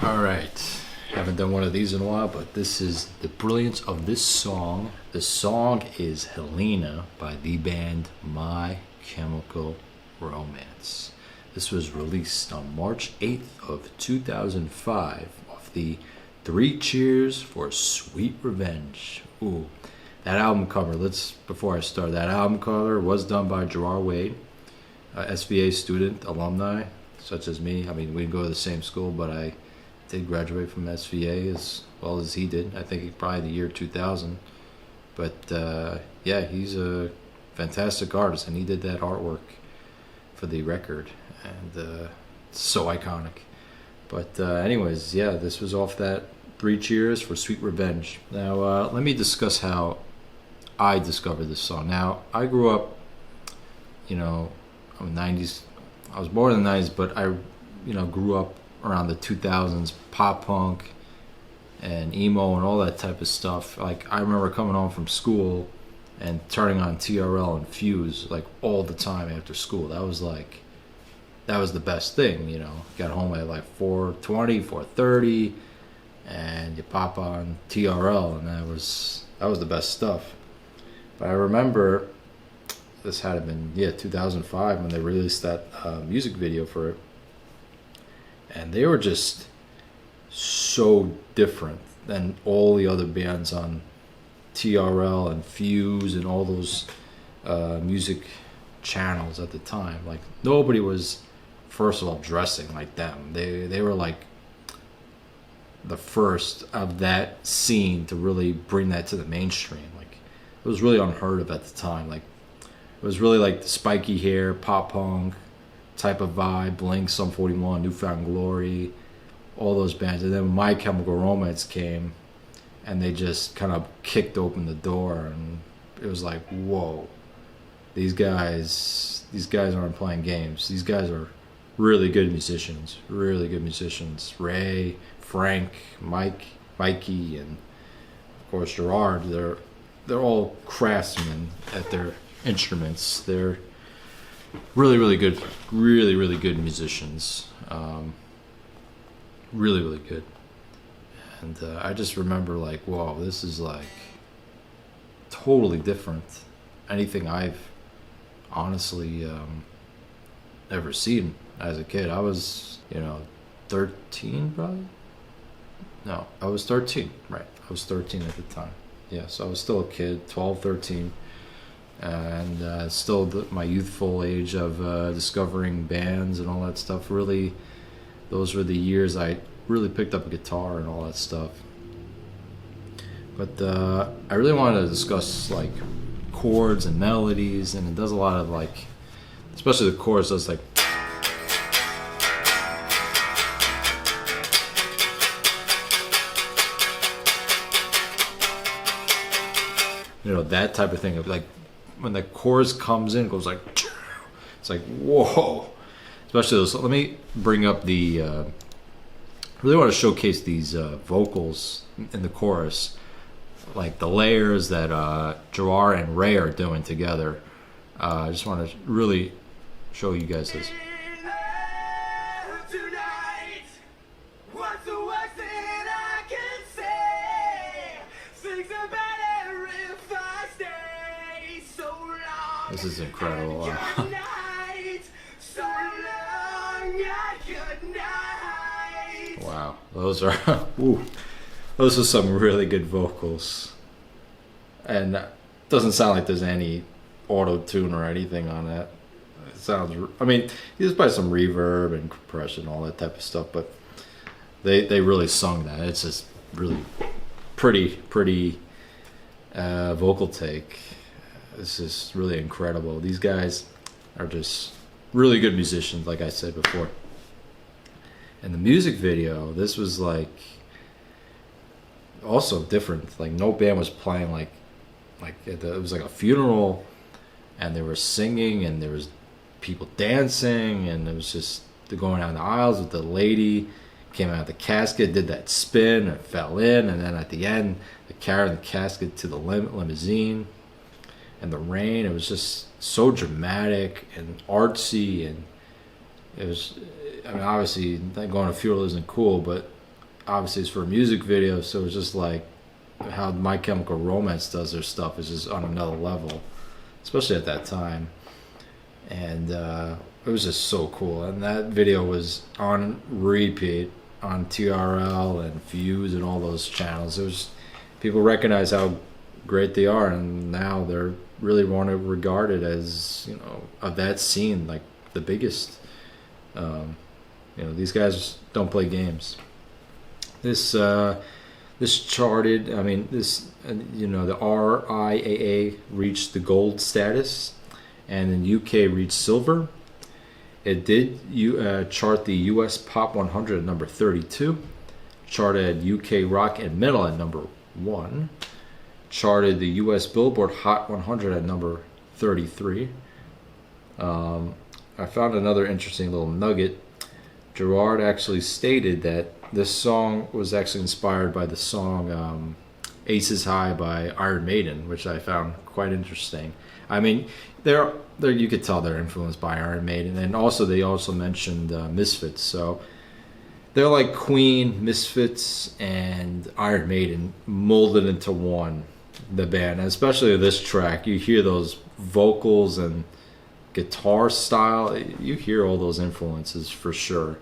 All right. Haven't done one of these in a while, but this is the brilliance of this song. The song is Helena by the band My Chemical Romance. This was released on March 8th of 2005 off the Three Cheers for Sweet Revenge. Ooh, that album cover, before I start, that album cover was done by Gerard Wade, SVA student, alumni, such as me. I mean, we didn't go to the same school, but I did graduate from SVA as well as he did. I think probably the year 2000. But yeah, he's a fantastic artist, and he did that artwork for the record, and it's so iconic. But anyways, yeah, this was off that Three Cheers for Sweet Revenge. Now, let me discuss how I discovered this song. Now, I grew up, I'm 90s. I was born in the 90s, but I, grew up around the 2000s, pop punk and emo and all that type of stuff. Like, I remember coming home from school and turning on TRL and Fuse like all the time after school. That was the best thing, Got home at like 4:20, 4:30, and you pop on TRL, and that was the best stuff. But I remember this had been 2005 when they released that music video for it, and they were just so different than all the other bands on TRL and Fuse and all those music channels at the time. Like, nobody was, first of all, dressing like them. They were like the first of that scene to really bring that to the mainstream. Like, it was really unheard of at the time. Like, it was really like the spiky hair, pop punk type of vibe, Blink, Sum 41, Newfound Glory, all those bands. And then My Chemical Romance came, and they just kind of kicked open the door, and it was like, whoa, these guys aren't playing games. These guys are really good musicians. Ray, Frank, Mike, Mikey, and of course Gerard. They're all craftsmen at their instruments. They're really good, really good musicians. Really good. And I just remember like, whoa, this is like totally different. Anything I've honestly ever seen as a kid. I was, 13 probably? No, I was 13, right. I was 13 at the time. Yeah, so I was still a kid, 12, 13. And still my youthful age of discovering bands and all that stuff. Really, those were the years I really picked up a guitar and all that stuff. But I really wanted to discuss like chords and melodies, and it does a lot of like, especially the chorus does like, that type of thing. Like when the chorus comes in, it goes like, it's like, whoa. Especially those. Let me bring up the. I really want to showcase these vocals in the chorus, like the layers that Gerard and Ray are doing together. I just want to really show you guys this. This is incredible. Wow, those are those are some really good vocals, and it doesn't sound like there's any auto tune or anything on that. It sounds, I mean, there's probably some reverb and compression, all that type of stuff, but they really sung that. It's just really pretty vocal take. It's just really incredible. These guys are just really good musicians, like I said before. And the music video, this was like also different. Like, no band was playing like it was like a funeral, and they were singing, and there was people dancing, and it was just they're going down the aisles with the lady came out of the casket, did that spin, and fell in, and then at the end, they carried the casket to the limousine. And the rain, it was just so dramatic and artsy, and it was, I mean, obviously going to funeral isn't cool, but obviously it's for a music video, so it's just like how My Chemical Romance does their stuff is just on another level, especially at that time. And it was just so cool. And that video was on repeat on TRL and Fuse and all those channels. It was, people recognize how great they are, and now they're really regarded as, you know, of that scene, like the biggest. You know, these guys don't play games. This charted. I mean, this, you know, the RIAA reached the gold status, and then UK reached silver. It did chart the US Pop 100 at number 32, charted UK Rock and Metal at number 1, charted the US Billboard Hot 100 at number 33. I found another interesting little nugget. Gerard actually stated that this song was actually inspired by the song Aces High by Iron Maiden, which I found quite interesting. I mean, they're you could tell they're influenced by Iron Maiden, and also they also mentioned Misfits. So they're like Queen, Misfits, and Iron Maiden molded into one, the band. And especially this track, you hear those vocals and guitar style. You hear all those influences for sure.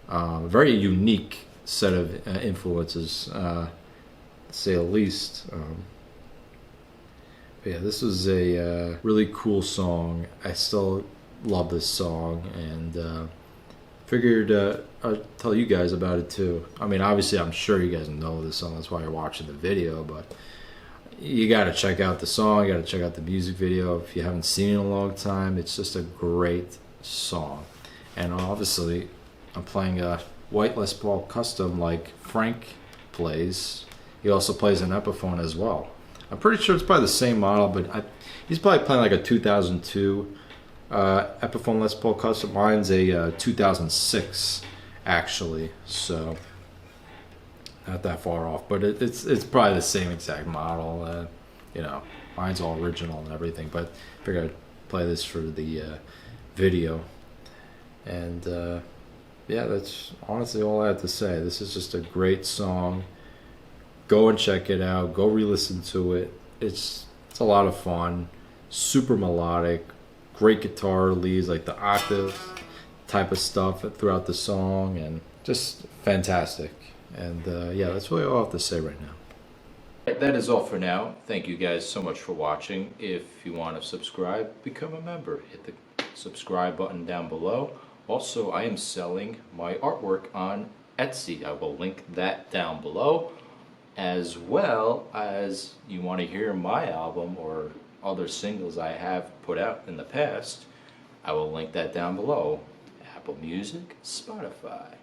Very unique set of influences, to say the least. But yeah, this was a really cool song. I still love this song, and figured I'd tell you guys about it too. I mean, obviously, I'm sure you guys know this song. That's why you're watching the video. But you got to check out the song. You got to check out the music video if you haven't seen it in a long time. It's just a great song, and obviously, I'm playing a white Les Paul custom like Frank plays. He also plays an Ep.4 as well. I'm pretty sure it's probably the same model, but he's probably playing like a 2002 Ep.4 Les Paul custom. Mine's a 2006 actually, so not that far off. But it's probably the same exact model. You know, mine's all original and everything. But I figured I'd play this for the video, and yeah, that's honestly all I have to say. This is just a great song. Go and check it out. Go re-listen to it. It's a lot of fun. Super melodic. Great guitar leads, like the octave type of stuff throughout the song, and just fantastic. And yeah, that's really all I have to say right now. That is all for now. Thank you guys so much for watching. If you want to subscribe, become a member. Hit the subscribe button down below. Also, I am selling my artwork on Etsy. I will link that down below. As well as you want to hear my album or other singles I have put out in the past, I will link that down below. Apple Music, Spotify.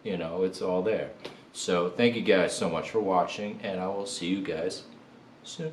You know, it's all there. So thank you guys so much for watching, and I will see you guys soon.